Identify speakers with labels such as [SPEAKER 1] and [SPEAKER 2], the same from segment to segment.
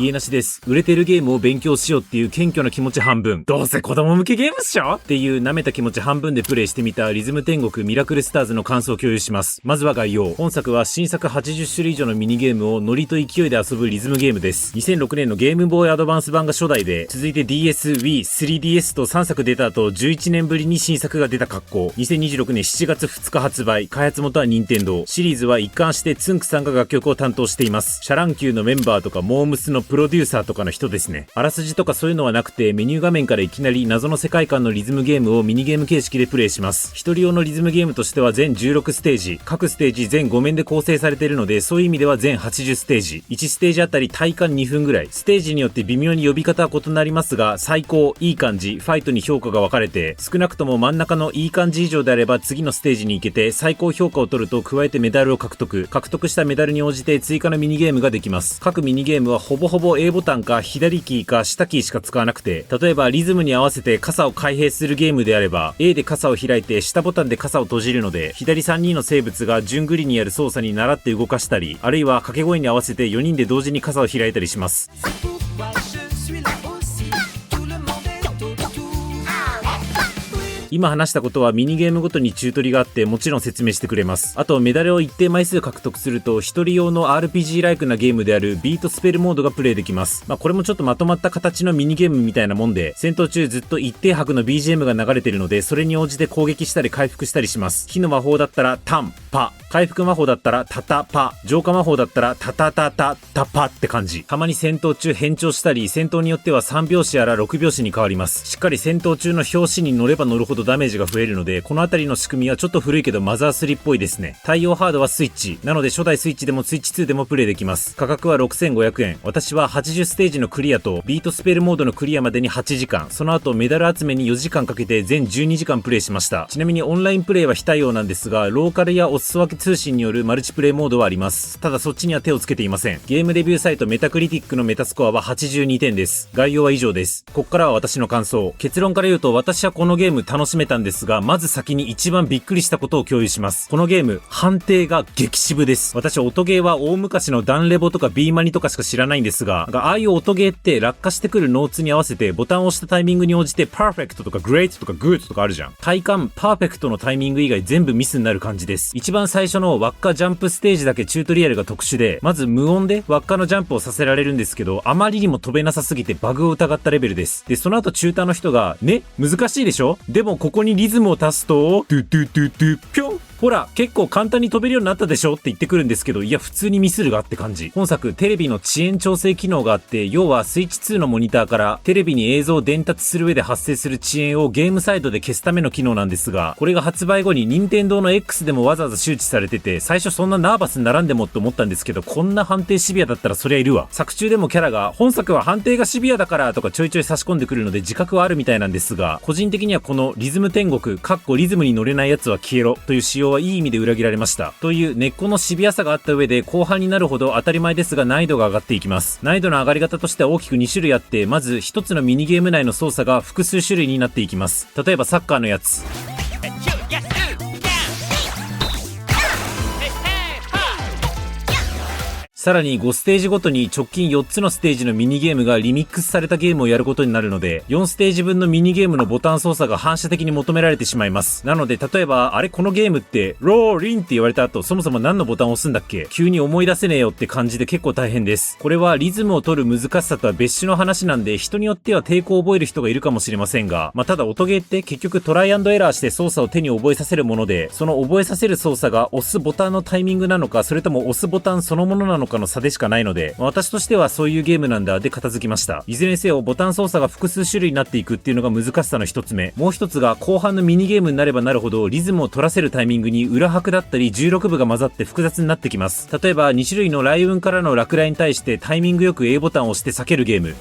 [SPEAKER 1] 家なしです。売れてるゲームを勉強しようっていう謙虚な気持ち半分。どうせ子供向けゲームっしょっていう舐めた気持ち半分でプレイしてみたリズム天国ミラクルスターズの感想を共有します。まずは概要。本作は新作80種類以上のミニゲームをノリと勢いで遊ぶリズムゲームです。2006年のゲームボーイアドバンス版が初代で、続いて DS、Wii、3DS と3作出た後、11年ぶりに新作が出た格好。2026年7月2日発売。開発元は任天堂。シリーズは一貫してつんくさんが楽曲を担当しています。シャランキューのメンバーとかモームスのプロデューサーとかの人ですね。あらすじとかそういうのはなくて、メニュー画面からいきなり謎の世界観のリズムゲームをミニゲーム形式でプレイします。一人用のリズムゲームとしては全16ステージ、各ステージ全5面で構成されているので、そういう意味では全80ステージ、1ステージあたり体感2分ぐらい。ステージによって微妙に呼び方は異なりますが、最高、いい感じ、ファイトに評価が分かれて、少なくとも真ん中のいい感じ以上であれば次のステージに行けて、最高評価を取ると加えてメダルを獲得したメダルに応じて追加のミニゲームができます。各ミニゲームはほぼほぼ A ボタンか左キーか下キーしか使わなくて、例えばリズムに合わせて傘を開閉するゲームであれば A で傘を開いて下ボタンで傘を閉じるので、左3人の生物が順繰りにやる操作に習って動かしたり、あるいは掛け声に合わせて4人で同時に傘を開いたりします。今話したことはミニゲームごとにチュートリがあってもちろん説明してくれます。あとメダルを一定枚数獲得すると一人用の RPG ライクなゲームであるビートスペルモードがプレイできます。これもちょっとまとまった形のミニゲームみたいなもんで、戦闘中ずっと一定拍の BGM が流れてるので、それに応じて攻撃したり回復したりします。火の魔法だったらタンパ、回復魔法だったらタタパ、浄化魔法だったらタタタタタパって感じ。たまに戦闘中変調したり、戦闘によっては3拍子やら6拍子に変わります。しっかり戦闘中の拍子に乗れば乗るほどダメージが増えるので、このあたりの仕組みはちょっと古いけどマザー3っぽいですね。対応ハードはスイッチなので、初代スイッチでもスイッチ2でもプレイできます。価格は6500円。私は80ステージのクリアとビートスペルモードのクリアまでに8時間、その後メダル集めに4時間かけて全12時間プレイしました。ちなみにオンラインプレイは非対応なんですが、ローカルやお裾分け通信によるマルチプレイモードはあります。ただそっちには手をつけていません。ゲームレビューサイトメタクリティックのメタスコアは82点です。概要は以上です。こっからは私の感想。結論から言うと、私はこのゲーム楽しめたんですが、まず先に一番びっくりしたことを共有します。このゲーム判定が激渋です。私音ゲーは大昔のダンレボとか B マニとかしか知らないんですが、ああいう音ゲーって落下してくるノーツに合わせてボタンを押したタイミングに応じてパーフェクトとかグレートとかグッドとかあるじゃん。体感パーフェクトのタイミング以外全部ミスになる感じです。一番最初の輪っかジャンプステージだけチュートリアルが特殊で、まず無音で輪っかのジャンプをさせられるんですけど、あまりにも飛べなさすぎてバグを疑ったレベルです。でその後チューターの人がね、難しいでしょ、でもここにリズムを足すとドゥドゥドゥドゥピョン、ほら結構簡単に飛べるようになったでしょって言ってくるんですけど、いや普通にミスるがって感じ。本作テレビの遅延調整機能があって、要はスイッチ2のモニターからテレビに映像を伝達する上で発生する遅延をゲームサイドで消すための機能なんですが、これが発売後に任天堂の X でもわざわざ周知されてて、最初そんなナーバスに並んでもって思ったんですけど、こんな判定シビアだったらそりゃいるわ。作中でもキャラが本作は判定がシビアだからとかちょいちょい差し込んでくるので自覚はあるみたいなんですが、個人的にはこのリズム天国リズムに乗れないやつは消えろという仕様はいい意味で裏切られましたという根っこのシビアさがあった上で、後半になるほど当たり前ですが難易度が上がっていきます。難易度の上がり方としては大きく2種類あって、まず1つのミニゲーム内の操作が複数種類になっていきます。例えばサッカーのやつ、さらに5ステージごとに直近4つのステージのミニゲームがリミックスされたゲームをやることになるので、4ステージ分のミニゲームのボタン操作が反射的に求められてしまいます。なので例えば、あれこのゲームってローリンって言われた後、そもそも何のボタンを押すんだっけ、急に思い出せねえよって感じで結構大変です。これはリズムを取る難しさとは別種の話なんで、人によっては抵抗を覚える人がいるかもしれませんが、ただ音ゲーって結局トライアンドエラーして操作を手に覚えさせるもので、その覚えさせる操作が押すボタンのタイミングなのか、それとも押すボタンそのものなのかの差でしかないので、私としてはそういうゲームなんだで片付きました。いずれにせよボタン操作が複数種類になっていくっていうのが難しさの一つ目。もう一つが後半のミニゲームになればなるほどリズムを取らせるタイミングに裏拍だったり16部が混ざって複雑になってきます。例えば2種類の雷雲からの落雷に対してタイミングよく A ボタンを押して避けるゲーム、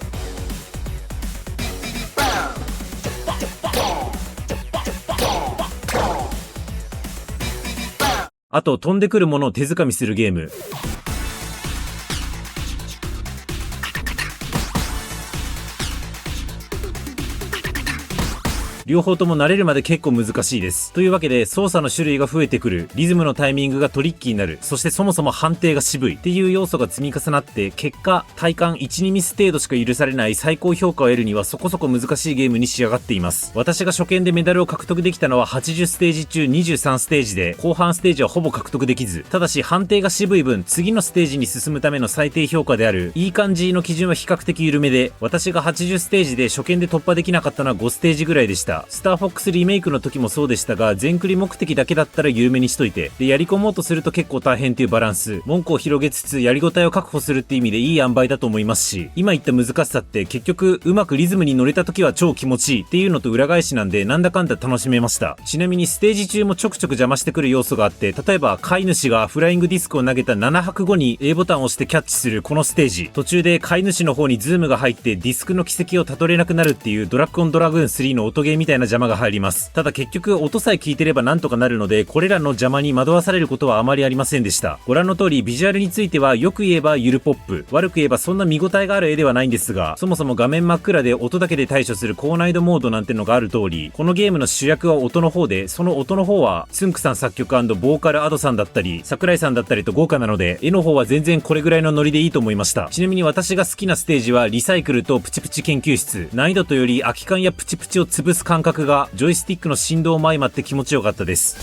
[SPEAKER 1] あと飛んでくるものを手掴みするゲーム、両方とも慣れるまで結構難しいです。というわけで操作の種類が増えてくる、リズムのタイミングがトリッキーになる、そしてそもそも判定が渋いっていう要素が積み重なって結果体感 1,2 ミス程度しか許されない最高評価を得るにはそこそこ難しいゲームに仕上がっています。私が初見でメダルを獲得できたのは80ステージ中23ステージで、後半ステージはほぼ獲得できず、ただし判定が渋い分次のステージに進むための最低評価であるいい感じの基準は比較的緩めで、私が80ステージで初見で突破できなかったのは5ステージぐらいでした。スターフォックスリメイクの時もそうでしたが、全クリ目的だけだったら緩めにしといて、でやり込もうとすると結構大変っていうバランス、門戸を広げつつやりごたえを確保するって意味でいい塩梅だと思いますし、今言った難しさって結局うまくリズムに乗れた時は超気持ちいいっていうのと裏返しなんで、なんだかんだ楽しめました。ちなみにステージ中もちょくちょく邪魔してくる要素があって、例えば飼い主がフライングディスクを投げた7拍後に A ボタンを押してキャッチするこのステージ、途中で飼い主の方にズームが入ってディスクの軌跡をたどれなくなるっていうドラッグオンドラグーン3の音ゲーみたいな邪魔が入ります。ただ結局音さえ聞いてればなんとかなるので、これらの邪魔に惑わされることはあまりありませんでした。ご覧の通りビジュアルについてはよく言えばゆるポップ、悪く言えばそんな見応えがある絵ではないんですが、そもそも画面真っ暗で音だけで対処する高難易度モードなんてのがある通り、このゲームの主役は音の方で、その音の方はつんくさん作曲&ボーカルアドさんだったり桜井さんだったりと豪華なので、絵の方は全然これぐらいのノリでいいと思いました。ちなみに私が好きなステージはリサイクルとプチプチ研究室、難易度とより空き缶やプチプチを潰す感覚がジョイスティックの振動も相まって気持ちよかったです。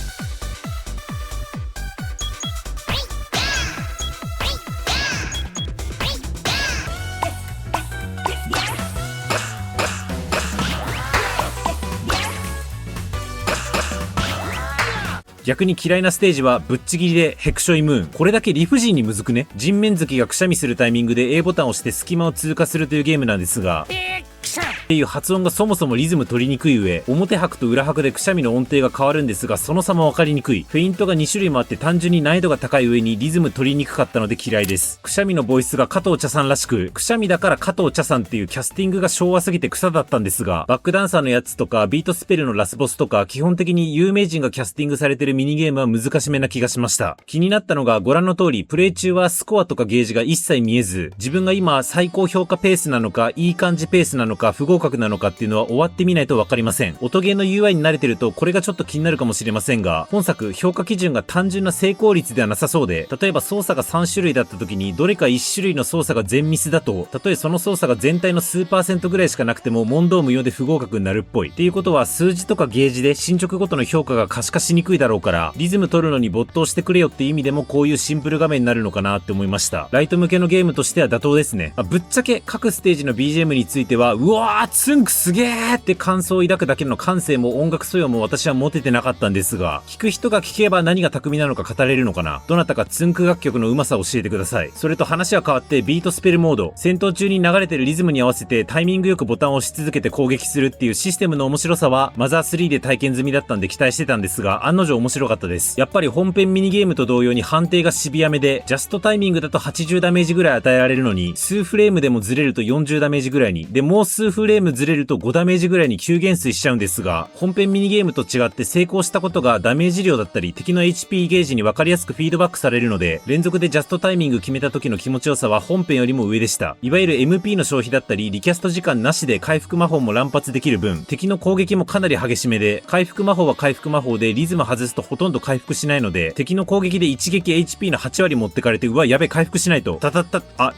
[SPEAKER 1] 逆に嫌いなステージはぶっちぎりでヘクショイムーン。これだけ理不尽にむずくね。人面月がくしゃみするタイミングで A ボタンを押して隙間を通過するというゲームなんですが、っていう発音がそもそもリズム取りにくい上、表拍と裏拍でくしゃみの音程が変わるんですが、その差も分かりにくい。フェイントが2種類もあって単純に難易度が高い上にリズム取りにくかったので嫌いです。くしゃみのボイスが加藤茶さんらしく、くしゃみだから加藤茶さんっていうキャスティングが昭和すぎて草だったんですが、バックダンサーのやつとかビートスペルのラスボスとか基本的に有名人がキャスティングされてるミニゲームは難しめな気がしました。気になったのがご覧の通り、プレイ中はスコアとかゲージが一切見えず、自分が今最高評価ペースなのかいい感じペースなのか不合格なのかっていうのは終わってみないと分かりません。音ゲーの UI に慣れてるとこれがちょっと気になるかもしれませんが、本作評価基準が単純な成功率ではなさそうで、例えば操作が3種類だった時にどれか1種類の操作が全ミスだと、たとえその操作が全体の数%ぐらいしかなくても問答無用で不合格になるっぽい。っていうことは数字とかゲージで進捗ごとの評価が可視化しにくいだろうから、リズム取るのに没頭してくれよって意味でもこういうシンプル画面になるのかなって思いました。ライト向けのゲームとしては妥当ですね。ぶっちゃけ各ステージの BGM については、うわーツンクすげーって感想を抱くだけの感性も音楽素養も私は持ててなかったんですが、聞く人が聞けば何が巧みなのか語れるのかな。どなたかツンク楽曲のうまさを教えてください。それと話は変わってビートスペルモード、戦闘中に流れてるリズムに合わせてタイミングよくボタンを押し続けて攻撃するっていうシステムの面白さはマザー3で体験済みだったんで期待してたんですが、案の定面白かったです。やっぱり本編ミニゲームと同様に判定がシビアめで、ジャストタイミングだと80ダメージぐらい与えられるのに、数フレームでもずれると40ダメージぐらいに、でもう数フレームずれると5ダメージぐらいに急減衰しちゃうんですが、本編ミニゲームと違って成功したことがダメージ量だったり敵の HP ゲージに分かりやすくフィードバックされるので、連続でジャストタイミング決めた時の気持ちよさは本編よりも上でした。いわゆる MP の消費だったりリキャスト時間なしで回復魔法も乱発できる分、敵の攻撃もかなり激しめで、回復魔法は回復魔法でリズム外すとほとんど回復しないので、敵の攻撃で一撃 HP の8割持ってかれて、うわやべ回復しないと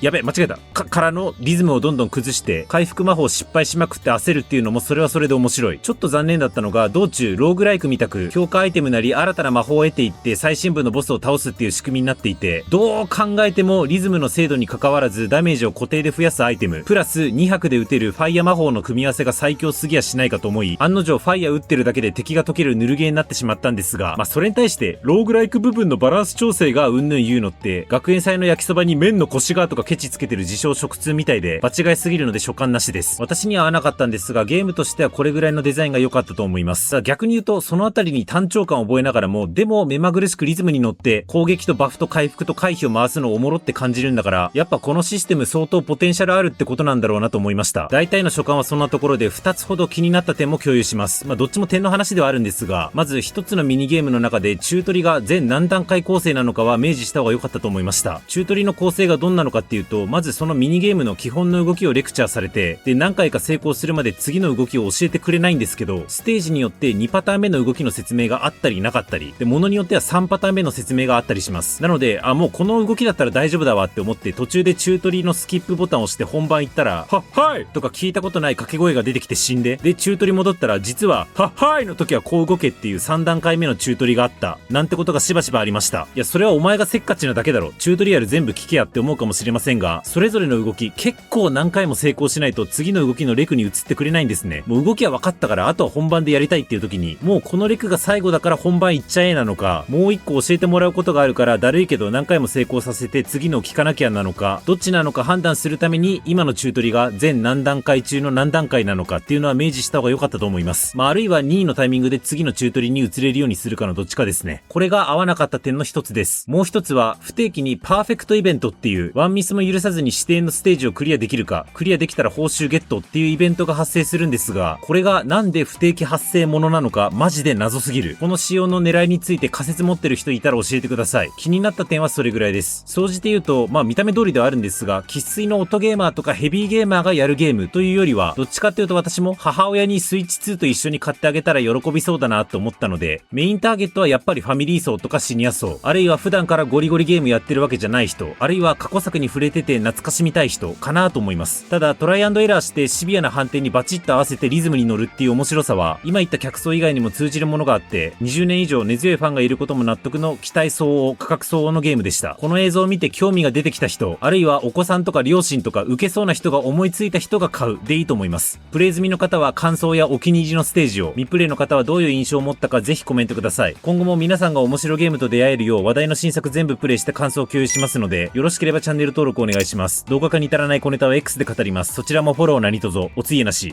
[SPEAKER 1] やべ間違えたからのリズムをどんどん崩して回復魔法失敗しまくって焦るっていうのもそれはそれで面白い。ちょっと残念だったのが、道中ローグライクみたく強化アイテムなり新たな魔法を得ていって最深部のボスを倒すっていう仕組みになっていて、どう考えてもリズムの精度に関わらずダメージを固定で増やすアイテムプラス2拍で打てるファイヤ魔法の組み合わせが最強すぎやしないかと思い、案の定ファイヤ打ってるだけで敵が解けるヌルゲーになってしまったんですが、それに対してローグライク部分のバランス調整がうんぬん言うのって、学園祭の焼きそばに麺の腰がとかケチつけてる自称食通みたいで場違いすぎるので所感なしです。私には合わなかったんですが、ゲームとしてはこれぐらいのデザインが良かったと思います。逆に言うとそのあたりに単調感を覚えながらも、でも目まぐるしくリズムに乗って攻撃とバフと回復と回避を回すのをおもろって感じるんだから、やっぱこのシステム相当ポテンシャルあるってことなんだろうなと思いました。大体の所感はそんなところで、2つほど気になった点も共有します。どっちも点の話ではあるんですが、まず1つのミニゲームの中でチュートリが全何段階構成なのかは明示した方が良かったと思いました。チュートリの構成がどんなのかっていうと、まずそのミニゲームの基本の動きをレクチャーされて、で何回か成功するまで次の動きを教えてくれないんですけど、ステージによって2パターン目の動きの説明があったりなかったり、で、ものによっては3パターン目の説明があったりします。なので、もうこの動きだったら大丈夫だわって思って途中でチュートリのスキップボタンを押して本番行ったら、はいとか聞いたことない掛け声が出てきて死んで、で、チュートリ戻ったら実は、はいの時はこう動けっていう3段階目のチュートリがあった。なんてことがしばしばありました。いや、それはお前がせっかちなだけだろ。チュートリアル全部聞けやって思うかもしれませんが、それぞれの動き結構何回も成功しないと次の動きのレクに移ってくれないんですね。もう動きは分かったからあとは本番でやりたいっていう時に、もうこのレクが最後だから本番行っちゃえなのか、もう一個教えてもらうことがあるからだるいけど何回も成功させて次の聞かなきゃなのか、どっちなのか判断するために今のチュートリが全何段階中の何段階なのかっていうのは明示した方が良かったと思います。あるいは2位のタイミングで次のチュートリに移れるようにするかのどっちかですね。これが合わなかった点の一つです。もう一つは不定期にパーフェクトイベントっていうワンミスも許さずに指定のステージをクリアできるか、クリアできたら報酬ゲットっていうイベントが発生するんですが、これがなんで不定期発生ものなのかマジで謎すぎる。この仕様の狙いについて仮説持ってる人いたら教えてください。気になった点はそれぐらいです。総じて言うと、見た目通りではあるんですが、生粋の音ゲーマーとかヘビーゲーマーがやるゲームというよりは、どっちかっていうと私も母親にスイッチ2と一緒に買ってあげたら喜びそうだなと思ったので、メインターゲットはやっぱりファミリー層とかシニア層、あるいは普段からゴリゴリゲームやってるわけじゃない人、あるいは過去作に触れてて懐かしみたい人かなと思います。ただトライアンドエラーしてシビアな判定にバチッと合わせてリズムに乗るっていう面白さは、今言った客層以外にも通じるものがあって、20年以上根強いファンがいることも納得の期待相応、価格相応のゲームでした。この映像を見て興味が出てきた人、あるいはお子さんとか両親とか受けそうな人が思いついた人が買うでいいと思います。プレイ済みの方は感想やお気に入りのステージを、未プレイの方はどういう印象を持ったかぜひコメントください。今後も皆さんが面白ゲームと出会えるよう話題の新作全部プレイして感想を共有しますので、よろしければチャンネル登録お願いします。動画化に至らない小ネタは X で語ります。そちらもフォロー何卒おついえなし。